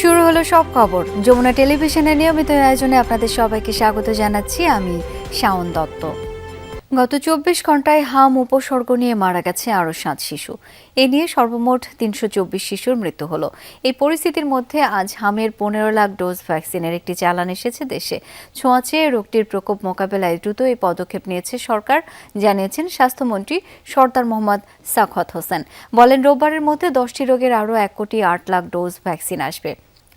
শুরু হলো সব খবর। যমুনা টেলিভিশনের নিয়মিত আয়োজনে আপনাদের সবাইকে স্বাগত জানাচ্ছি। আমি শাওন দত্ত। গত ২৪ ঘন্টায় হাম উপসর্গ নিয়ে মারা গেছে আরও ৭ শিশু। এ নিয়ে সর্বমোট ৩২৪ শিশুর মৃত্যু হলো। এই পরিস্থিতির মধ্যে আজ হামের ১৫ লাখ ডোজ ভ্যাকসিনের একটি চালান এসেছে দেশে। ছোঁয়াচে রোগটির প্রকোপ মোকাবেলায় দ্রুত এই পদক্ষেপ নিয়েছে সরকার, জানিয়েছেন স্বাস্থ্যমন্ত্রী সরদার মোহাম্মদ সাখাওয়াত হোসেন। বলেন, রোববারের মধ্যে ১০টি রোগের আরও ১,৮ লাখ ডোজ ভ্যাকসিন আসবে।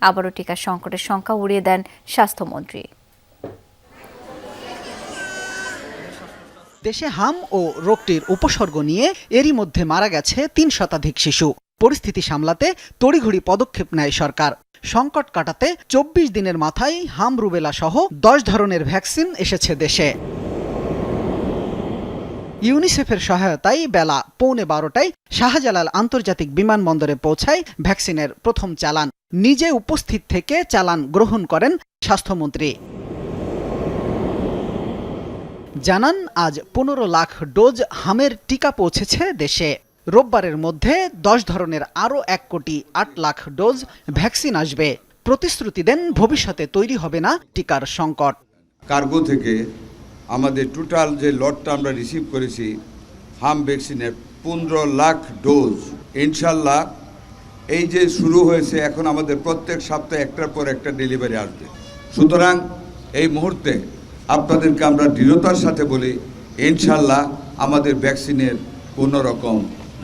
আবারও টিকার সংকটের সংখ্যা উড়িয়ে দেন স্বাস্থ্যমন্ত্রী। দেশে হাম ও রোগটির উপসর্গ নিয়ে এরই মধ্যে মারা গেছে ৩ শতাধিক শিশু। পরিস্থিতি সামলাতে তড়িঘড়ি পদক্ষেপ নেয় সরকার। সংকট কাটাতে ২৪ দিনের মাথায় হাম রুবেলা সহ ১০ ধরনের ভ্যাকসিন এসেছে দেশে। ইউনিসেফের সহায়তায় বেলা ১১:৩০টায় শাহজালাল আন্তর্জাতিক বিমানবন্দরে পৌঁছায় ভ্যাকসিনের প্রথম চালান। নিজে উপস্থিত থেকে চালান গ্রহণ করেন স্বাস্থ্যমন্ত্রী। জানান, আজ ১৫ লাখ ডোজ হামের টিকা পৌঁছেছে দেশে। রোববারের মধ্যে ১০ ধরনের আরও ১,৮ লাখ ডোজ ভ্যাকসিন আসবে। প্রতিশ্রুতি দেন, ভবিষ্যতে তৈরি হবে না টিকার সংকট। কার্গো থেকে আমাদের টোটাল যে লটটা আমরা রিসিভ করেছি হাম ভ্যাকসিনের ১৫ লাখ ডোজ, ইনশাল্লাহ এই যে শুরু হয়েছে, এখন আমাদের প্রত্যেক সপ্তাহে একটার পর একটা ডেলিভারি আসবে। সুতরাং এই মুহূর্তে আপনাদেরকে আমরা দৃঢ়তার সাথে বলি, ইনশাল্লাহ আমাদের ভ্যাকসিনের কোনো রকম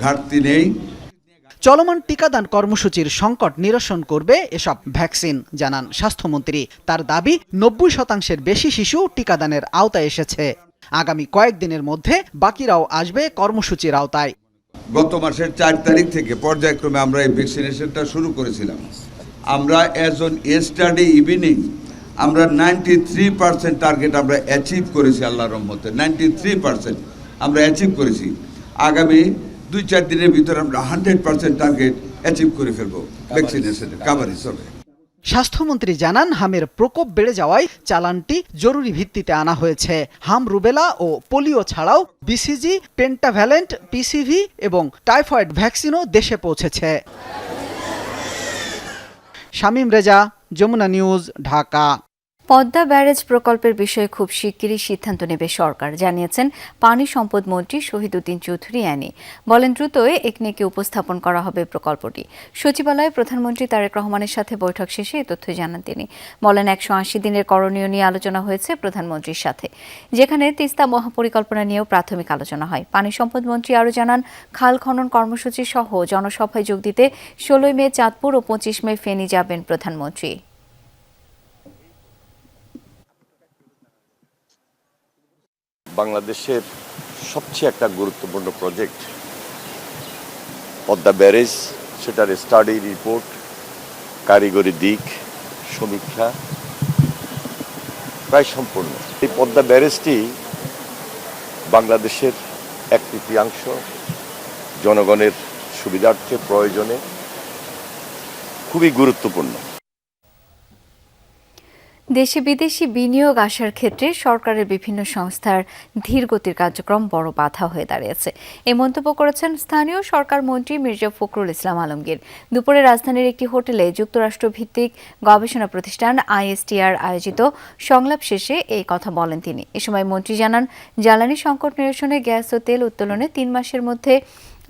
ঘাটতি নেই। চলমান টিকাদান কর্মসূচির সংকট নিরসন করবে এসব ভ্যাকসিন, জানান স্বাস্থ্যমন্ত্রী। তার দাবি, ৯০% বেশি শিশু টিকাদানের আওতায় এসেছে। আগামী কয়েকদিনের মধ্যে বাকিরাও আসবে কর্মসূচির আওতায়। গত মাসের ৪ তারিখ থেকে পর্যায়ক্রমে আমরা এই ভ্যাকসিনেশনটা শুরু করেছিলাম। আমরা অ্যাজ অন ইয়েস্টারডে ইভিনিং আমরা 93% টার্গেট আমরা অ্যাচিভ করেছি। আল্লাহর রহমতে 93% আমরা অ্যাচিভ করেছি। আগামী ২-৪ দিনের ভিতরে আমরা 100% টার্গেট অ্যাচিভ করে ফেলবো ভ্যাকসিনেশনের কাভারেজ হবে। স্বাস্থ্যমন্ত্রী জানান, হামের প্রকোপ বেড়ে যাওয়ায় চালানটি জরুরি ভিত্তিতে আনা হয়েছে। হাম, রুবেলা ও পোলিও ছাড়াও বিসিজি, পেন্টাভ্যালেন্ট, পিসিভি এবং টাইফয়েড ভ্যাকসিনও দেশে পৌঁছেছে। শামীম রেজা, যমুনা নিউজ, ঢাকা। পদ্মা ব্যারেজ প্রকল্পের বিষয়ে খুব শিগগিরই সিদ্ধান্ত নেবে সরকার, জানিয়েছেন পানি সম্পদ মন্ত্রী শহীদউদ্দিন চৌধুরী অ্যানি। বলেন, দ্রুতই একনেকে উপস্থাপন করা হবে প্রকল্পটি। সচিবালয়ে প্রধানমন্ত্রী তারেক রহমানের সাথে বৈঠক শেষে এ তথ্য জানান তিনি। বলেন, ১৮০ দিনের করণীয় নিয়ে আলোচনা হয়েছে প্রধানমন্ত্রীর সাথে, যেখানে তিস্তা মহাপরিকল্পনা নিয়েও প্রাথমিক আলোচনা হয়। পানি সম্পদ মন্ত্রী আরও জানান, খাল খনন কর্মসূচি সহ জনসভায় যোগ দিতে ১৬ মে চাঁদপুর ও ২৫ মে ফেনী যাবেন প্রধানমন্ত্রী। বাংলাদেশের সবচেয়ে একটা গুরুত্বপূর্ণ প্রজেক্ট পদ্মা ব্যারেজ, সেটার স্টাডি রিপোর্ট, কারিগরি দিক সমীক্ষা প্রায় সম্পূর্ণ। এই পদ্মা ব্যারেজটি বাংলাদেশের ১/৩ জনগণের সুবিধার্থে প্রয়োজনে খুবই গুরুত্বপূর্ণ। দেশে বিদেশি বিনিয়োগ আসার ক্ষেত্রে সরকারের বিভিন্ন সংস্থার ধীরগতির কার্যক্রম বড় বাধা হয়ে দাঁড়িয়েছে, এই মন্তব্য করেছেন স্থানীয় সরকার মন্ত্রী মির্জা ফখরুল ইসলাম আলমগীর। দুপুরে রাজধানীর একটি হোটেলে যুক্তরাষ্ট্র ভিত্তিক গবেষণা প্রতিষ্ঠান ISTR আয়োজিত সংলাপ শেষে এই কথা বলেন তিনি। এ সময় মন্ত্রী জানান, জ্বালানি সংকট নিরসনে গ্যাস ও তেল উত্তোলনে ৩ মাসের মধ্যে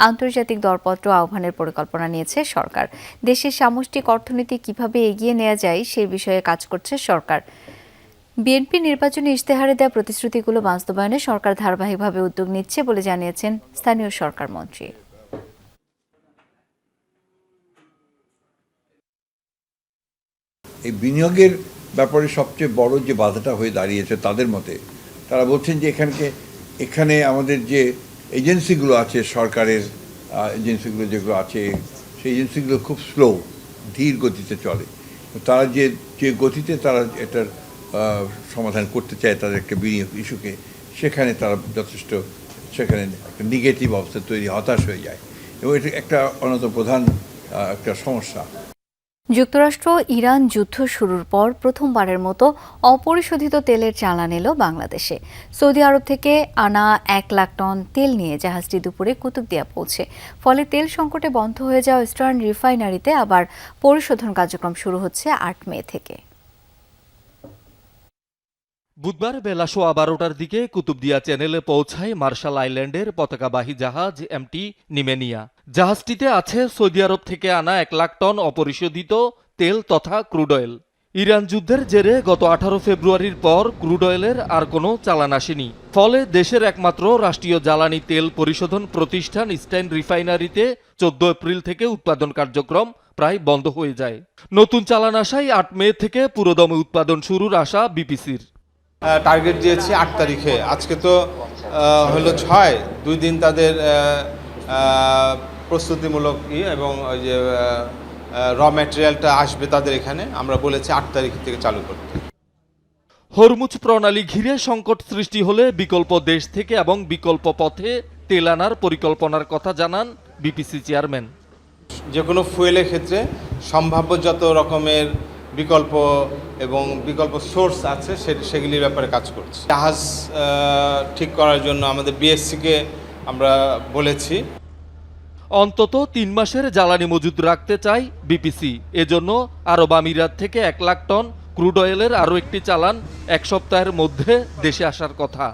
আন্তর্জাতিক দরপত্র আহ্বানের পরিকল্পনা নিয়েছে সরকার। দেশের সামষ্টিক অর্থনীতি কিভাবে এগিয়ে নেওয়া যায় সেই বিষয়ে কাজ করছে সরকার। বিএনপি নির্বাচনী ইশতেহারে দেওয়া প্রতিশ্রুতিগুলো বাস্তবায়নে সরকার ধারাবাহিকভাবে উদ্যোগ নিচ্ছে বলে জানিয়েছেন স্থানীয় সরকার মন্ত্রী। এই বিনিয়োগের ব্যাপারে সবচেয়ে বড় যে বাধাটা হয়ে দাঁড়িয়েছে তাদের মতে, তারা বলছেন যে এখানে আমাদের যে এজেন্সিগুলো আছে, সরকারের এজেন্সিগুলো যেগুলো আছে, সেই এজেন্সিগুলো খুব স্লো, ধীর গতিতে চলে। তারা যে গতিতে তারা এটার সমাধান করতে চায় তাদের একটা বিনিয়োগ ইস্যুকে, সেখানে তারা যথেষ্ট সেখানে একটা নেগেটিভ অবস্থা তৈরি, হতাশ হয়ে যায়, এবং এটা একটা অন্যতম প্রধান একটা সমস্যা। যুক্তরাষ্ট্র ইরান যুদ্ধ শুরুর পর প্রথমবারের মতো অপরিশোধিত তেলের চালান এলো বাংলাদেশে। সৌদি আরব থেকে আনা 1 লাখ টন তেল নিয়ে জাহাজটি দুপুরে কুতুবদিয়া পৌঁছে। ফলে তেল সংকটে বন্ধ হয়ে যাওয়া ইস্টার্ন রিফাইনারিতে আবার পরিশোধন কার্যক্রম শুরু হচ্ছে 8 মে থেকে। বুধবার বেলা 12টার দিকে কুতুবদিয়া চ্যানেলে পৌঁছায় মার্শাল আইল্যান্ডের পতাকাবাহী জাহাজ এমটি নিমেনিয়া। জাহাজটিতে আছে সৌদি আরব থেকে আনা 1 লাখ টন অপরিশোধিত তেল তথা ক্রুড অয়েল। ইরান যুদ্ধের জেরে গত 18 ফেব্রুয়ারির পর ক্রুড অয়েলের আর কোনো চালান আসেনি। ফলে দেশের একমাত্র রাষ্ট্রীয় জ্বালানি তেল পরিশোধন প্রতিষ্ঠান ইস্টার্ন রিফাইনারিতে 14 এপ্রিল থেকে উৎপাদন কার্যক্রম প্রায় বন্ধ হয়ে যায়। নতুন চালান আসায় 8 মে থেকে পুরোদমে উৎপাদন শুরুর আশা বিপিসির। টার্গেট দিয়েছি 8 তারিখে, আজকে তো হলো 6, 2 দিন তাদের প্রস্তুতিমূলক এবং ওই যে র ম্যাটেরিয়ালটা আসবে তাদের এখানে, আমরা বলেছি 8 তারিখ থেকে চালু করতে। হরমুজ প্রণালী ঘিরে সংকট সৃষ্টি হলে বিকল্প দেশ থেকে এবং বিকল্প পথে তেল আনার পরিকল্পনার কথা জানান বিপিসি চেয়ারম্যান। যে কোনো ফুয়েলের ক্ষেত্রে সম্ভাব্য যত রকমের বিকল্প এবং বিকল্প সোর্স আছে সেগুলির ব্যাপারে কাজ করছি। জাহাজ ঠিক করার জন্য আমাদের বিএসসিকে আমরা বলেছি। অন্তত 3 মাসের জ্বালানি মজুদ রাখতে চায় বিপিসি। এজন্য আরব আমিরাত থেকে 1 লাখ টন ক্রুড অয়েলের আরও একটি চালান 1 সপ্তাহের মধ্যে দেশে আসার কথা।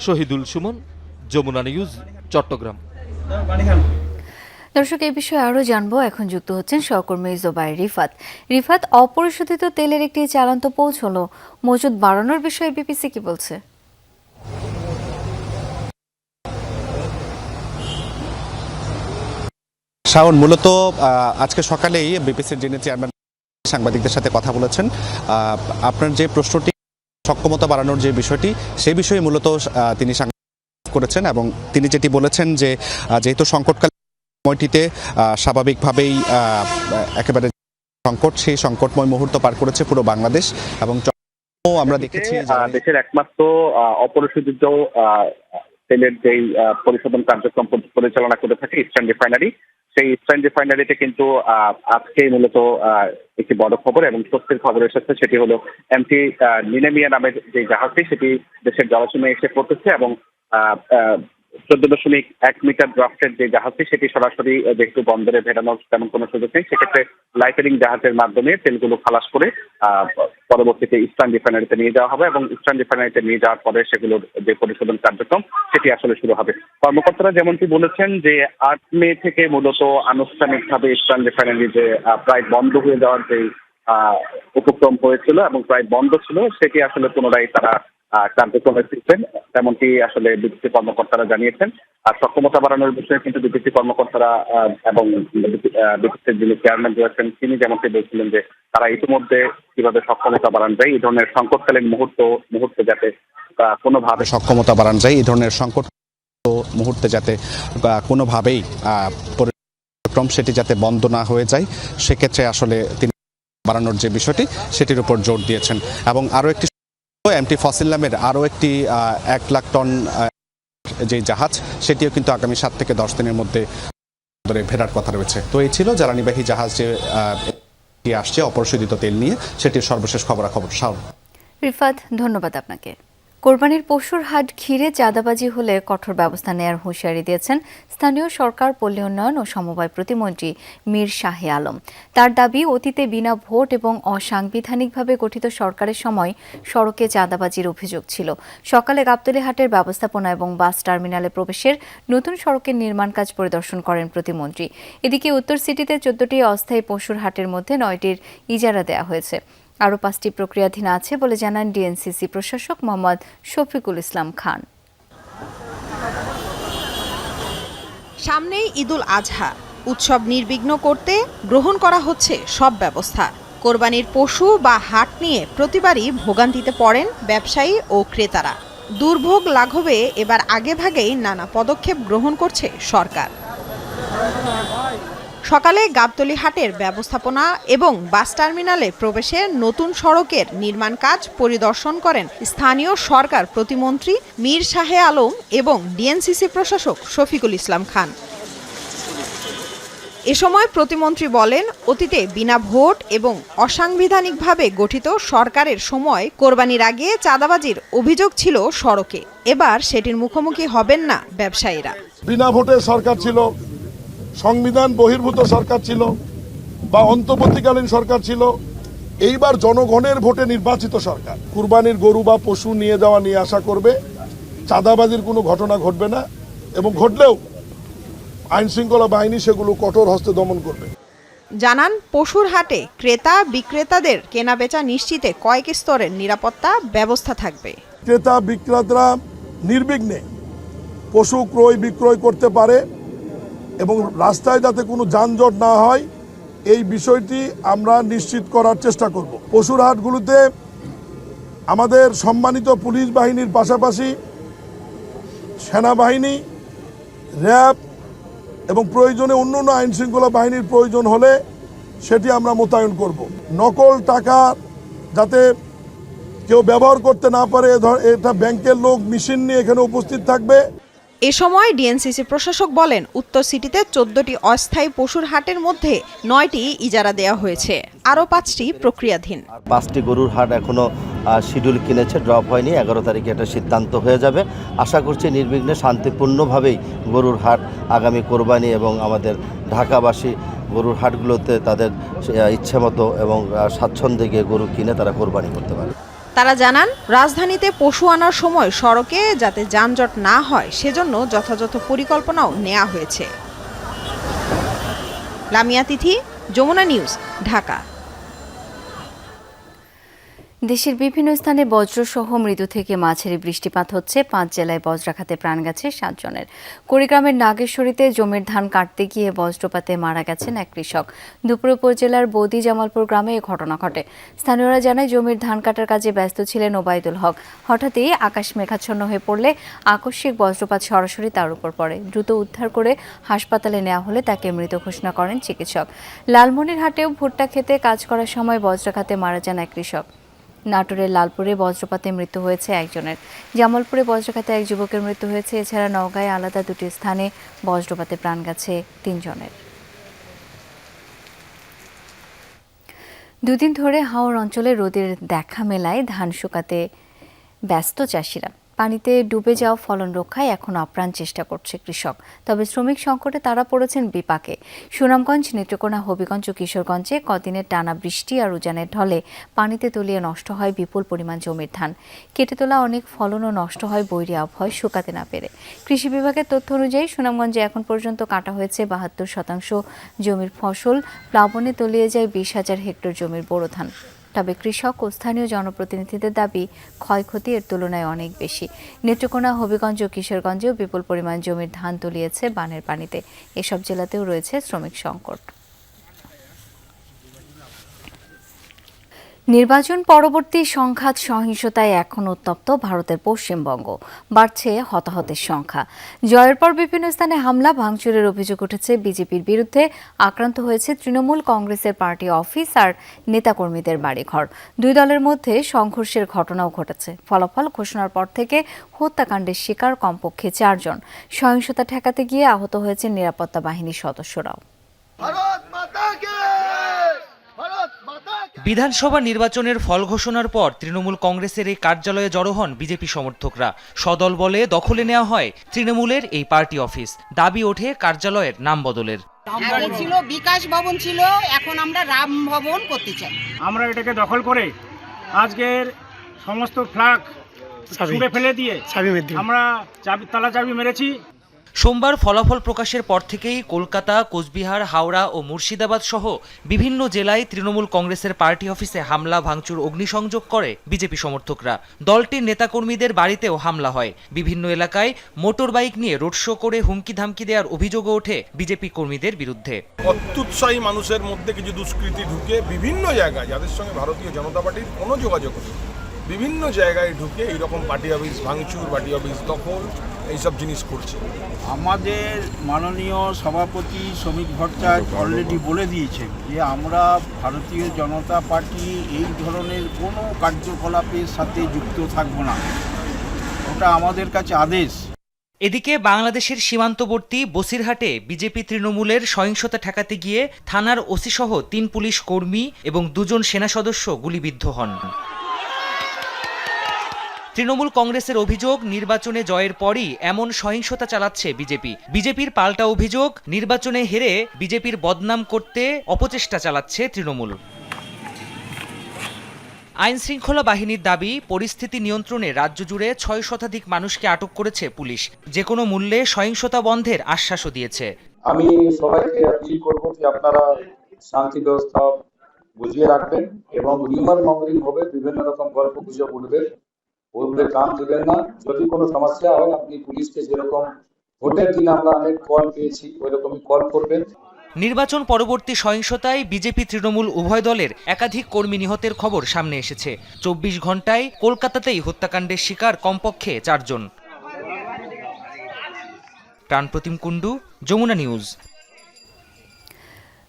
শহীদুল সুমন, যমুনা নিউজ, চট্টগ্রাম। দর্শক, এই বিষয়ে আরও জানবো। এখন যুক্ত হচ্ছেন সহকর্মী জোবায়ের রিফাত। রিফাত, অপরিশোধিত তেলের একটি চালান তো পৌঁছলো, মজুদ বাড়ানোর বিষয়ে বিপিসি কি বলছে? শাওন, মূলত আজকে সকালেই বিপিসির যিনি চেয়ারম্যান সাংবাদিকদের সাথে কথা বলেছেন। আপনার যে প্রশ্নটি সক্ষমতা বাড়ানোর যে বিষয়টি, সেই বিষয়ে মূলত তিনি করেছেন এবং তিনি যেটি বলেছেন যে যেহেতু সংকটকালীন সময়টিতে স্বাভাবিকভাবেই একেবারে সংকট, সেই সংকটময় মুহূর্ত পার করেছে পুরো বাংলাদেশ এবং আমরা দেখেছি দেশের একমাত্র অপরিশোধিত তেলের যেই পরিশোধন কার্যক্রম পরিচালনা করে থাকে ইস্টার্ন রিফাইনারি, সেই ইস্টার্ন রিফাইনারিতে কিন্তু আজকে মূলত একটি বড় খবর এবং স্বস্তির খবর এসেছে। সেটি হলো এমটি নিমেনিয়া নামের যে জাহাজটি, সেটি দেশের জলসীমায় এসে পড়তেছে এবং 14.1 মিটার ড্রাফটের যে জাহাজটি, সেটি সরাসরি যেহেতু বন্দরে ভেড়ানোর তেমন কোনো সুযোগ নেই, সেক্ষেত্রে লাইটারিং জাহাজের মাধ্যমে তেলগুলো খালাস করে পরবর্তীতে ইস্টার্ন রিফাইনারিতে নিয়ে যাওয়া হবে এবং ইস্টার্ন রিফাইনারিতে নিয়ে যাওয়ার পরে সেগুলোর যে পরিশোধন কার্যক্রম সেটি আসলে শুরু হবে। কর্মকর্তারা যেমনটি বলেছেন যে 8 মে থেকে মূলত আনুষ্ঠানিকভাবে ইস্টার্ন রিফাইনারি যে প্রায় বন্ধ হয়ে যাওয়ার যে উপক্রম হয়েছিল এবং প্রায় বন্ধ ছিল, সেটি আসলে পুনরায় তারা কার্যক্রমে ফিরছেন, তেমনটি আসলে বিপিসি কর্মকর্তারা জানিয়েছেন। আর সক্ষমতা বাড়ানোর বিষয়ে কিন্তু বিপিসি কর্মকর্তারা এবং বিপিসির যিনি চেয়ারম্যান রয়েছেন তিনি যেমনটি বলছিলেন যে তারা ইতিমধ্যে কিভাবে সক্ষমতা বাড়ানো যায়, এই ধরনের সংকটকালীন মুহূর্তে যাতে কোনোভাবে সক্ষমতা বাড়ানো যায়, এই ধরনের সংকট মুহূর্তে যাতে কোনোভাবেই কার্যক্রম সেটি যাতে বন্ধ না হয়ে যায়, সেক্ষেত্রে আসলে তিনি বাড়ানোর যে বিষয়টি সেটির উপর জোর দিয়েছেন। এবং আরও একটি এমটি ফসিল নামের আরও একটি 1 লাখ টন যে জাহাজ, সেটিও কিন্তু আগামী 7 থেকে 10 দিনের মধ্যে ফেরার কথা রয়েছে। তো এই ছিল জ্বালানিবাহী জাহাজ যে আসছে অপরিশোধিত তেল নিয়ে, সেটির সর্বশেষ খবরাখবর। রিফাত, ধন্যবাদ আপনাকে। কোরবানির পশুর হাট ঘিরে চাঁদাবাজি হলে কঠোর ব্যবস্থা নেয়ার হুঁশিয়ারি দিয়েছেন স্থানীয় সরকার, পল্লী উন্নয়ন ও সমবায় প্রতিমন্ত্রী মীর শাহে আলম। তার দাবি, অতীতে বিনা ভোট এবং অসাংবিধানিকভাবে গঠিত সরকারের সময় সড়কে চাঁদাবাজির অভিযোগ ছিল। সকালে গাবতলী হাটের ব্যবস্থাপনা এবং বাস টার্মিনালে প্রবেশের নতুন সড়কের নির্মাণ কাজ পরিদর্শন করেন প্রতিমন্ত্রী। এদিকে উত্তর সিটিতে 14টি অস্থায়ী পশুর হাটের মধ্যে 9টির ইজারা দেওয়া হয়েছে। আরও 5টি প্রক্রিয়াধীন আছে বলে জানান ডিএনসিসি প্রশাসক মোহাম্মদ শফিকুল ইসলাম খান। সামনেই ঈদুল আজহা, উৎসব নির্বিঘ্ন করতে গ্রহণ করা হচ্ছে সব ব্যবস্থা। কোরবানির পশু বা হাট নিয়ে প্রতিবারই ভোগান্তিতে পড়েন ব্যবসায়ী ও ক্রেতারা। দুর্ভোগ লাঘবে এবার আগেভাগেই নানা পদক্ষেপ গ্রহণ করছে সরকার। সকালে গাবতলী হাটের ব্যবস্থাপনা এবং বাস টার্মিনালে প্রবেশে নতুন সড়কের নির্মাণ কাজ পরিদর্শন করেন স্থানীয় সরকার প্রতিমন্ত্রী মীর শাহে আলম এবং ডিএনসিসি প্রশাসক শফিকুল ইসলাম খান। এ সময় প্রতিমন্ত্রী বলেন, অতীতে বিনা ভোট এবং অসাংবিধানিকভাবে গঠিত সরকারের সময় কোরবানির আগে চাঁদাবাজির অভিযোগ ছিল সড়কে। এবার সেটির মুখোমুখি হবেন না ব্যবসায়ীরা। বিনা ভোটের সরকার ছিল, সংবিধান বহির্ভূত সরকার ছিল বা অন্তর্বর্তীকালীন সরকার ছিল, এইবার জনগণের ভোটে নির্বাচিত সরকার। কুরবানির গরু বা পশু নিয়ে যাওয়া নিয়ে আসা করবে, চাঁদাবাজির কোনো ঘটনা ঘটবে না এবং ঘটলেও আইনশৃঙ্খলা বাহিনী সেগুলো কঠোর হস্তে দমন করবে। জানান, পশুর হাটে ক্রেতা বিক্রেতাদের কেনাবেচা নিশ্চিতে কয়েক স্তরের নিরাপত্তা ব্যবস্থা থাকবে। ক্রেতা বিক্রেতারা নির্বিঘ্নে পশু ক্রয় বিক্রয় করতে পারে এবং রাস্তায় যাতে কোনো যানজট না হয় এই বিষয়টি আমরা নিশ্চিত করার চেষ্টা করব। পশুর হাটগুলোতে আমাদের সম্মানিত পুলিশ বাহিনীর পাশাপাশি সেনাবাহিনী, র্যাব এবং প্রয়োজনে অন্যান্য আইনশৃঙ্খলা বাহিনীর প্রয়োজন হলে সেটি আমরা মোতায়েন করব। নকল টাকা যাতে কেউ ব্যবহার করতে না পারে, এটা ব্যাংকের লোক মেশিন নিয়ে এখানে উপস্থিত থাকবে। এ সময় ডিএনসিসি প্রশাসক বলেন, উত্তর সিটিতে 14টি অস্থায়ী পশুর হাটের মধ্যে 9টি ইজারা দেওয়া হয়েছে, আরও 5টি প্রক্রিয়াধীন। 5টি গরুর হাট এখনো শিডিউল কিনেছে, ড্রপ হয়নি। 11 তারিখে একটা সিদ্ধান্ত হয়ে যাবে। আশা করছি নির্বিঘ্নে শান্তিপূর্ণভাবেই গরুর হাট আগামী কোরবানি এবং আমাদের ঢাকাবাসী গরুর হাটগুলোতে তাদের ইচ্ছে মতো এবং স্বাচ্ছন্দ্যে গিয়ে গরু কিনে তারা কোরবানি করতে পারে। তারা জানান, রাজধানীতে পশু আনার সময় সড়কে যাতে যানজট না হয় সেজন্য যথাযথ পরিকল্পনাও নেওয়া হয়েছে। লামিয়া তিথি, যমুনা নিউজ, ঢাকা। দেশের বিভিন্ন স্থানে বজ্রসহ মৃদু থেকে মাঝারি বৃষ্টিপাত হচ্ছে। 5 জেলায় বজ্রাঘাতে প্রাণ গেছে 7 জনের। কুড়িগ্রামের নাগেশ্বরীতে জমির ধান কাটতে গিয়ে বজ্রপাতে মারা গেছেন এক কৃষক। দুপুরে উপজেলার বদি জামালপুর গ্রামে এই ঘটনা ঘটে। স্থানীয়রা জানায়, জমির ধান কাটার কাজে ব্যস্ত ছিলেন ওবায়দুল হক। হঠাৎই আকাশ মেঘাচ্ছন্ন হয়ে পড়লে আকস্মিক বজ্রপাত সরাসরি তার উপর পড়ে। দ্রুত উদ্ধার করে হাসপাতালে নেওয়া হলে তাকে মৃত ঘোষণা করেন চিকিৎসক। লালমনিরহাটেও ভুট্টা খেতে কাজ করার সময় বজ্রাঘাতে মারা যান এক কৃষক। নাটোরের লালপুরে বজ্রপাতে মৃত্যু হয়েছে একজনের। জামালপুরে বজ্রাঘাতে এক যুবকের মৃত্যু হয়েছে। এছাড়া নওগাঁয় আলাদা 2টি স্থানে বজ্রপাতে প্রাণ গেছে 3 জনের। 2 দিন ধরে হাওর অঞ্চলে রোদের দেখা মেলায় ধান শুকাতে ব্যস্ত চাষিরা। পানিতে ডুবে যাওয়া ফলন রক্ষায় এখন আপ্রাণ চেষ্টা করছে কৃষক। তবে শ্রমিক সংকটে তারা পড়েছেন বিপাকে। সুনামগঞ্জ, নেত্রকোনা, হবিগঞ্জ ও কিশোরগঞ্জে কদিনের টানা বৃষ্টি আর উজানের ঢলে পানিতে তলিয়ে নষ্ট হয় বিপুল পরিমাণ জমির ধান। কেটে তোলা অনেক ফলনও নষ্ট হয় বৈরী আবহাওয়ায় শুকাতে না পেরে। কৃষি বিভাগের তথ্য অনুযায়ী সুনামগঞ্জে এখন পর্যন্ত কাটা হয়েছে 72% জমির ফসল। প্লাবনে তলিয়ে যায় 20,000 হেক্টর জমির বোরো ধান। তবে কৃষক ও স্থানীয় জনপ্রতিনিধিদের দাবি, ক্ষয়ক্ষতি এর তুলনায় অনেক বেশি। নেত্রকোনা, হবিগঞ্জ ও কিশোরগঞ্জেও বিপুল পরিমাণ জমির ধান তলিয়েছে বানের পানিতে। এসব জেলাতেও রয়েছে শ্রমিক সংকট। নির্বাচন পরবর্তী সংঘাত সহিংসতায় এখন উত্তপ্ত ভারতের পশ্চিমবঙ্গ। বাড়ছে হতাহতের সংখ্যা। জয়ের পর বিভিন্ন স্থানে হামলা ভাঙচুরের অভিযোগ উঠেছে বিজেপির বিরুদ্ধে। আক্রান্ত হয়েছে তৃণমূল কংগ্রেসের পার্টি অফিস আর নেতাকর্মীদের বাড়িঘর। 2 দলের মধ্যে সংঘর্ষের ঘটনাও ঘটেছে। ফলাফল ঘোষণার পর থেকে হত্যাকাণ্ডের শিকার কমপক্ষে 4 জন। সহিংসতা ঠেকাতে গিয়ে আহত হয়েছেন নিরাপত্তা বাহিনীর সদস্যরাও। বিধানসভা নির্বাচনের ফল ঘোষণার পর তৃণমূল কংগ্রেসের এই কার্যালয়ে জড়ো হন বিজেপি সমর্থকরা। সদল বলে দখলে নেওয়া হয় তৃণমূলের এই পার্টি অফিস। দাবি ওঠে কার্যালয়ের নাম বদলের। ছিল বিকাশ ভবন ছিল, এখন আমরা রাম ভবন করতে চাই। আমরা এটাকে দখল করে আজকের সমস্ত ফ্ল্যাগ ছুঁড়ে ফেলে দিয়ে আমরা তালা চাবি মেরেছি। সোমবার ফলাফল প্রকাশের পর থেকেই কলকাতা, কোচবিহার, হাওড়া ও মুর্শিদাবাদ সহ বিভিন্ন জেলায় তৃণমূল কংগ্রেসের পার্টি অফিসে হামলা, ভাঙচুর, অগ্নিসংযোগ করে বিজেপি সমর্থকরা। দলটির নেতাকর্মীদের বাড়িতেও হামলা হয়। বিভিন্ন এলাকায় মোটর বাইক নিয়ে রোড শো করে হুমকি ধামকি দেওয়ার অভিযোগও ওঠে বিজেপি কর্মীদের বিরুদ্ধে। অত্যুৎসাহী মানুষের মধ্যে কিছু দুষ্কৃতী ঢুকে বিভিন্ন জায়গায়, যাদের সঙ্গে ভারতীয় জনতা পার্টির কোনো যোগাযোগ নেই, বিভিন্ন জায়গায় ঢুকে এইরকম পার্টি অফিস ভাঙচুর, পার্টি অফিস দখল, এইসব জিনিস করছে। আমাদের মাননীয় সভাপতি শ্রমিক ভট্টাচার্য অলরেডি বলে দিয়েছেন যে আমরা ভারতীয় জনতা পার্টি এই ধরনের কোনো কার্যকলাপের সাথে যুক্ত থাকব না। ওটা আমাদের কাছে আদেশ। এদিকে বাংলাদেশের সীমান্তবর্তী বসিরহাটে বিজেপি তৃণমূলের সহিংসতা ঠেকাতে গিয়ে থানার ওসি সহ 3 পুলিশ কর্মী এবং 2 জন সেনা সদস্য গুলিবিদ্ধ হন। তৃণমূল কংগ্রেসের অভিযোগ, নির্বাচনে জয়ের পরই এমন সহিংসতা চালাচ্ছে বিজেপি। বিজেপির পাল্টা অভিযোগ, নির্বাচনে হেরে বিজেপির বদনাম করতে অপচেষ্টা চালাচ্ছে তৃণমূল। আইন শৃঙ্খলা বাহিনীর দাবি, পরিস্থিতি নিয়ন্ত্রণে রাজ্য জুড়ে 6 শতাধিক মানুষকে আটক করেছে পুলিশ। যে কোনো মূল্যে সহিংসতা বন্ধের আশ্বাসও দিয়েছে। আমি সবাইকে আপিল করব যে আপনারা শান্তি ব্যবস্থা বুঝিয়ে রাখবেন এবং রিউমার মঙ্গলিং হবে, বিভিন্ন রকম গল্প গুজব উঠবে, ওগুলো কান দেবেন না। যদি কোনো সমস্যা হয় আপনি পুলিশকে যেরকম ভোটের দিন আমরা অনেক কল পেয়েছি ওই রকমই কল করবেন। নির্বাচন পরবর্তী সহিংসতায় বিজেপি তৃণমূল উভয় দলের একাধিক কর্মী নিহতের খবর সামনে এসেছে। 24 ঘন্টায় কলকাতাতেই হত্যাকাণ্ডের শিকার কমপক্ষে 4 জন। প্রাণপ্রতিম কুণ্ডু, যমুনা নিউজ।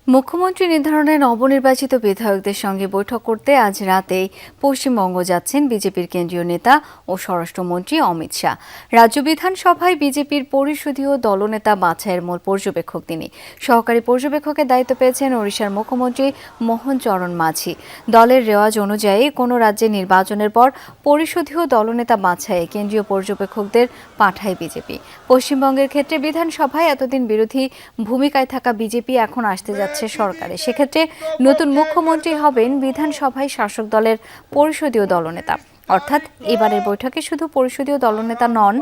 মুখ্যমন্ত্রী নির্ধারণে নবনির্বাচিত বিধায়কদের সঙ্গে বৈঠক করতে আজ রাতেই পশ্চিমবঙ্গ যাচ্ছেন বিজেপির কেন্দ্রীয় নেতা ও স্বরাষ্ট্রমন্ত্রী অমিত শাহ। রাজ্য বিধানসভায় বিজেপির পরিষদীয় দলনেতা বাছাইয়ের মূল পর্যবেক্ষক তিনি। সহকারী পর্যবেক্ষকের দায়িত্ব পেয়েছেন ওড়িশার মুখ্যমন্ত্রী মোহন চরণ মাঝি। দলের রেওয়াজ অনুযায়ী কোনো রাজ্যে নির্বাচনের পর পরিষদীয় দলনেতা বাছাইয়ে কেন্দ্রীয় পর্যবেক্ষকদের পাঠায় বিজেপি। পশ্চিমবঙ্গের ক্ষেত্রে বিধানসভায় এতদিন বিরোধী ভূমিকায় থাকা বিজেপি এখন আসতে যাচ্ছে সরকারে। সেক্ষেত্রে নতুন মুখ্যমন্ত্রী হবেন বিধানসভায় শাসক দলের পরিষদীয় দলনেতা। অর্থাৎ এবারের বৈঠকে শুধু পরিষদীয় দলনেতা নন,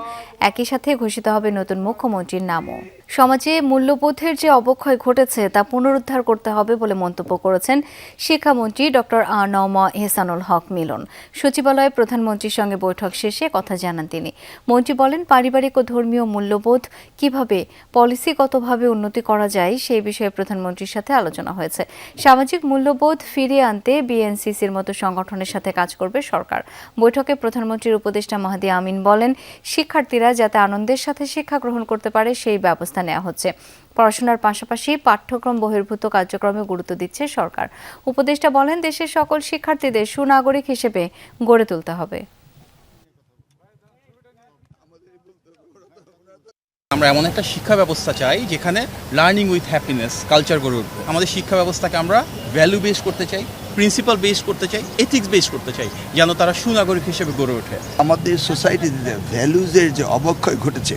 একই সাথে ঘোষিত হবে নতুন মুখ্যমন্ত্রীর নামও। সমাজে মূল্যবোধের যে অবক্ষয় ঘটেছে তা পুনরুদ্ধার করতে হবে বলে মন্তব্য করেছেন শিক্ষামন্ত্রী ডক্টর আ.ন.ম এহসানুল হক মিলন। সচিবালয়ে প্রধানমন্ত্রীর সঙ্গে বৈঠক শেষে কথা জানান তিনি। মন্ত্রী বলেন, পারিবারিক ও ধর্মীয় মূল্যবোধ কিভাবে পলিসিগতভাবে উন্নতি করা যায় সেই বিষয়ে প্রধানমন্ত্রীর সাথে আলোচনা হয়েছে। সামাজিক মূল্যবোধ ফিরিয়ে আনতে বিএনসিসির মতো সংগঠনের সাথে কাজ করবে সরকার। বৈঠকে প্রধানমন্ত্রীর উপদেষ্টা মাহাদি আমিন বলেন, শিক্ষার্থীরা যাতে আনন্দের সাথে শিক্ষা গ্রহণ করতে পারে সেই ব্যবস্থা নেওয়া হচ্ছে। পড়াশোনার পাশাপাশি পাঠ্যক্রম বহির্ভূত কার্যক্রমে গুরুত্ব দিচ্ছে সরকার। উপদেষ্টা বলেন, দেশের সকল শিক্ষার্থীদের সুনাগরিক হিসেবে গড়ে তুলতে হবে। আমরা এমন একটা শিক্ষা ব্যবস্থা চাই যেখানে লার্নিং উইথ হ্যাপিনেস কালচার গড়ে উঠবে। আমাদের শিক্ষা ব্যবস্থাকে আমরা ভ্যালু বেস করতে চাই, প্রিন্সিপাল বেস করতে চাই, এথিক্স বেস করতে চাই, যেন তারা সুনাগরিক হিসেবে গড়ে ওঠে। আমাদের সোসাইটিতে ভ্যালুজের যে অবক্ষয় ঘটেছে,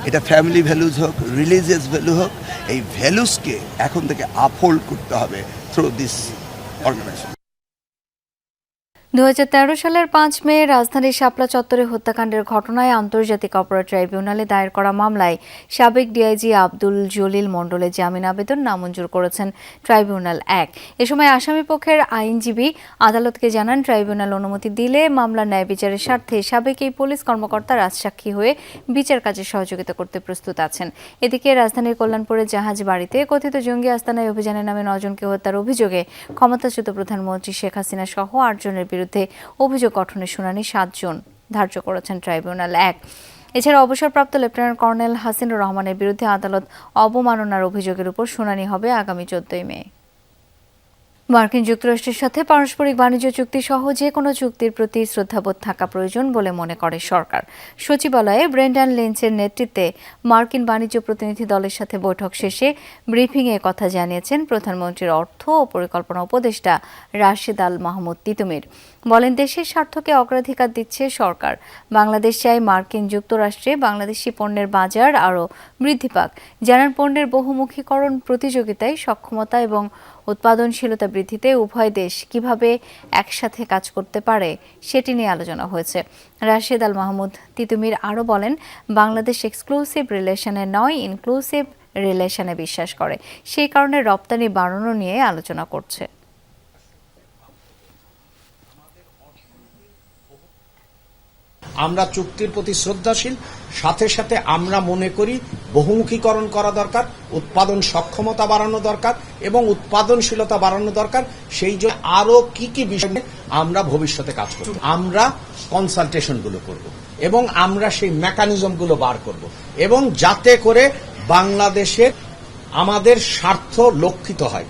এটা ফ্যামিলি ভ্যালুজ হোক, রিলিজিয়াস ভ্যালু হোক, এই ভ্যালুজকে এখন থেকে আপহোল্ড করতে হবে থ্রু দিস অর্গানাইজেশন। 2013 সালের 5 মে রাজধানীর শাপলা চত্বরে হত্যাকাণ্ডের ঘটনায় আন্তর্জাতিক অপরাধ ট্রাইব্যুনালে দায়ের করা মামলায় সাবেক ডিআইজি আব্দুল জলিল মণ্ডলের জামিন আবেদন নামঞ্জুর করেছেন ট্রাইব্যুনাল 1। এ সময় আসামি পক্ষের আইনজীবী আদালতকে জানান, ট্রাইব্যুনাল অনুমতি দিলে মামলার ন্যায় বিচারের স্বার্থে সাবেক এই পুলিশ কর্মকর্তা রাজসাক্ষী হয়ে বিচার কাজে সহযোগিতা করতে প্রস্তুত আছেন। এদিকে রাজধানীর কল্যাণপুরের জাহাজ বাড়িতে কথিত জঙ্গি আস্তানায় অভিযানের নামে 9 জনকে হত্যার অভিযোগে ক্ষমতাচ্যুত প্রধানমন্ত্রী শেখ হাসিনা সহ 8 জনের বিরুদ্ধে অভিযোগ গঠনের শুনানি 7 জুন ধার্য করেছেন ট্রাইব্যুনাল 1। এছাড়া অবসরপ্রাপ্ত লেফটেন্যান্ট কর্নেল হাসিনুর রহমানের বিরুদ্ধে আদালত অবমাননার অভিযোগের উপর শুনানি হবে আগামী 14 মে। মার্কিন যুক্তরাষ্ট্রের সাথে পারস্পরিক বাণিজ্য চুক্তি সহ যে কোনো চুক্তির প্রতি শ্রদ্ধাবোধ থাকা প্রয়োজন বলে মনে করে সরকার। সচিবালয়ে ব্রেন্ডান লিঞ্চের নেতৃত্বে মার্কিন বাণিজ্য প্রতিনিধি দলের সাথে বৈঠক শেষে ব্রিফিংয়ে কথা জানিয়েছেন প্রধানমন্ত্রীর অর্থ ও পরিকল্পনা উপদেষ্টা রাশেদ আল মাহমুদ তিতুমির। বলেন, দেশের স্বার্থকে অগ্রাধিকার দিচ্ছে সরকার। বাংলাদেশ চায় মার্কিন যুক্তরাষ্ট্রে বাংলাদেশি পণ্যের বাজার আরও বৃদ্ধি পাক। জানান, পণ্যের বহুমুখীকরণ, প্রতিযোগিতায় সক্ষমতা এবং উৎপাদনশীলতা বৃদ্ধিতে উভয় দেশ কিভাবে একসাথে কাজ করতে পারে সেটি নিয়ে আলোচনা হয়েছে। রাশেদ আল মাহমুদ তিতুমির আরও বলেন, বাংলাদেশ এক্সক্লুসিভ রিলেশনে নয়, ইনক্লুসিভ রিলেশনে বিশ্বাস করে। সেই কারণে রপ্তানি বাড়ানো নিয়ে আলোচনা করছে। আমরা চুক্তির প্রতি শ্রদ্ধাশীল, সাথে সাথে আমরা মনে করি বহুমুখীকরণ করা দরকার, উৎপাদন সক্ষমতা বাড়ানো দরকার এবং উৎপাদনশীলতা বাড়ানো দরকার। সেই জন্য আরো কি কি বিষয় আমরা ভবিষ্যতে কাজ করব, আমরা কনসালটেশনগুলো করব এবং আমরা সেই মেকানিজমগুলো বার করব এবং যাতে করে বাংলাদেশের আমাদের স্বার্থ লক্ষিত হয়।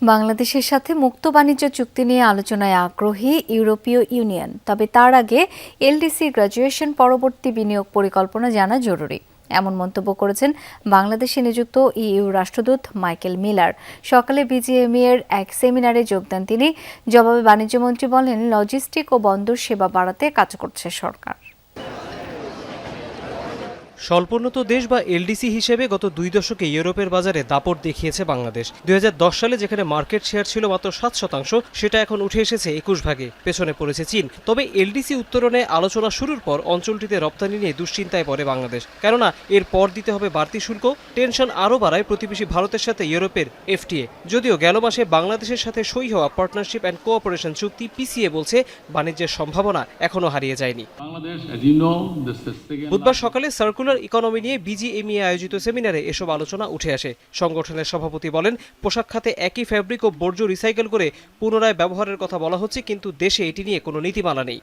বাংলাদেশের সাথে মুক্ত বাণিজ্য চুক্তি নিয়ে আলোচনায় আগ্রহী ইউরোপীয় ইউনিয়ন, তবে তার আগে এলডিসি গ্র্যাজুয়েশন পরবর্তী বিনিয়োগ পরিকল্পনা জানা জরুরি, এমন মন্তব্য করেছেন বাংলাদেশে নিযুক্ত ইইউ রাষ্ট্রদূত মাইকেল মিলার। সকালে বিজিএমইএ এর এক সেমিনারে যোগ দেন তিনি। জবাবে বাণিজ্যমন্ত্রী বলেন, লজিস্টিক ও বন্দর সেবা বাড়াতে কাজ করছে সরকার। স্বল্পোন্নত দেশ বা এলডিসি হিসেবে গত 2 দশকে ইউরোপের বাজারে দাপট দেখিয়েছে বাংলাদেশ। 2010 সালে যেখানে মার্কেট শেয়ার ছিল মাত্র 7%, সেটা এখন উঠে এসেছে 21 ভাগে। পেছনে পড়েছে চীন। তবে এলডিসি উত্তরণে আলোচনা শুরুর পর অঞ্চলটিতে রপ্তানি নিয়ে দুশ্চিন্তায় পড়ে বাংলাদেশ, কেননা এর পর দিতে হবে বাড়তি শুল্ক। টেনশন আরও বাড়ায় প্রতিবেশী ভারতের সাথে ইউরোপের এফটিএ। যদিও গেল মাসে বাংলাদেশের সাথে সই হওয়া পার্টনারশিপ অ্যান্ড কোঅপারেশন চুক্তি পিসিএ বলছে বাণিজ্যের সম্ভাবনা এখনো হারিয়ে যায়নি। বুধবার সকালে সার্কুলার ইকোনমি নিয়ে বিজিএমইএ আয়োজিত সেমিনারে এসব আলোচনা উঠে আসে। সংগঠনের সভাপতি বলেন, পোশাক খাতে একই ফ্যাব্রিক ও বর্জ্য রিসাইকেল করে পুনরায় ব্যবহারের কথা বলা হচ্ছে, কিন্তু দেশে এটি নিয়ে কোনো নীতিমালা নেই।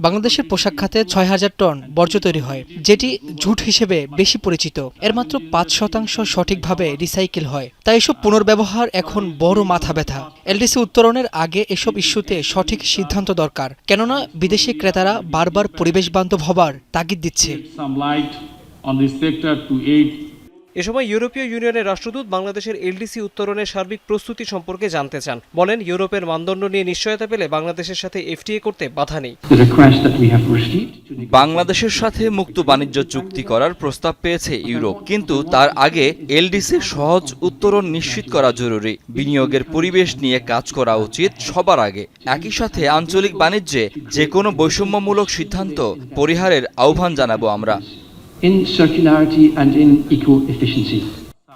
বাংলাদেশের পোশাক খাতে ৬,০০০ টন বর্জ্য তৈরি হয়, যেটি ঝুট হিসেবে বেশি পরিচিত। এর মাত্র ৫% সঠিকভাবে রিসাইকেল হয়, তাই এসব পুনর্ব্যবহার এখন বড় মাথা ব্যথা। এলডিসি উত্তরণের আগে এসব ইস্যুতে সঠিক সিদ্ধান্ত দরকার, কেননা বিদেশি ক্রেতারা বারবার পরিবেশ বান্ধব হবার তাগিদ দিচ্ছে। এ সময় ইউরোপীয় ইউনিয়নের রাষ্ট্রদূত বাংলাদেশের এলডিসি উত্তরণের সার্বিক প্রস্তুতি সম্পর্কে জানতে চান। বলেন, ইউরোপের মানদণ্ড নিয়ে নিশ্চয়তা পেলে বাংলাদেশের সাথে এফটিএ করতে বাধা নেই। বাংলাদেশের সাথে মুক্ত বাণিজ্য চুক্তি করার প্রস্তাব পেয়েছে ইউরোপ, কিন্তু তার আগে এলডিসির সহজ উত্তরণ নিশ্চিত করা জরুরি। বিনিয়োগের পরিবেশ নিয়ে কাজ করা উচিত সবার আগে। একই সাথে আঞ্চলিক বাণিজ্যে যে কোনো বৈষম্যমূলক সিদ্ধান্ত পরিহারের আহ্বান জানাবো আমরা।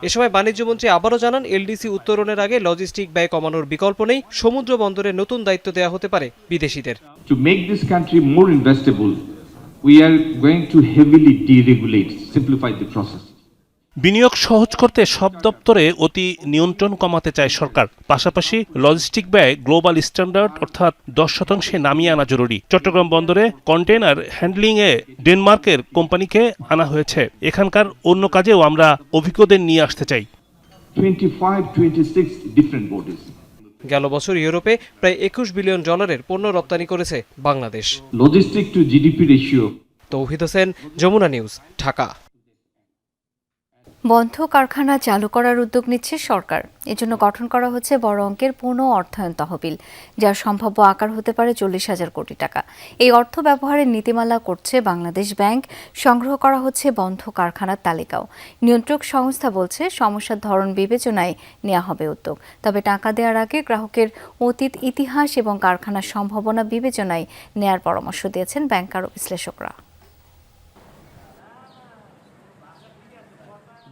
এ সময় বাণিজ্যমন্ত্রী আবারও জানান, এলডিসি উত্তরণের আগে লজিস্টিক ব্যয় কমানোর বিকল্প নেই। সমুদ্র বন্দরে নতুন দায়িত্ব দেওয়া হতে পারে বিদেশিদের। To make this country more investable, we are going to heavily deregulate, simplify the process. বিনিয়োগ সহজ করতে সব দপ্তরে অতি নিয়ন্ত্রণ কমাতে চায় সরকার। পাশাপাশি লজিস্টিক ব্যয় গ্লোবাল স্ট্যান্ডার্ড অর্থাৎ 10% নামিয়ে আনা জরুরি। চট্টগ্রাম বন্দরে কন্টেইনার হ্যান্ডলিংয়ে ডেনমার্কের কোম্পানিকে আনা হয়েছে। এখানকার অন্য কাজেও আমরা অভিজ্ঞদের নিয়ে আসতে চাই। 25-26 different bodies. গেল বছর ইউরোপে প্রায় $21 বিলিয়ন পণ্য রপ্তানি করেছে Bangladesh. Logistic to GDP ratio. Tauhid Hossain, Jamuna news, Dhaka. বন্ধ কারখানা চালু করার উদ্যোগ নিচ্ছে সরকার। এজন্য গঠন করা হচ্ছে বড় অঙ্কের পুনঃ অর্থায়ন তহবিল, যার সম্ভাব্য আকার হতে পারে 40,000 কোটি টাকা। এই অর্থ ব্যবহারের নীতিমালা করছে বাংলাদেশ ব্যাংক। সংগ্রহ করা হচ্ছে বন্ধ কারখানার তালিকাও। নিয়ন্ত্রক সংস্থা বলছে, সমস্যার ধরন বিবেচনায় নেওয়া হবে উদ্যোগ। তবে টাকা দেওয়ার আগে গ্রাহকের অতীত ইতিহাস এবং কারখানার সম্ভাবনা বিবেচনায় নেয়ার পরামর্শ দিয়েছেন ব্যাংকার ও বিশ্লেষকরা।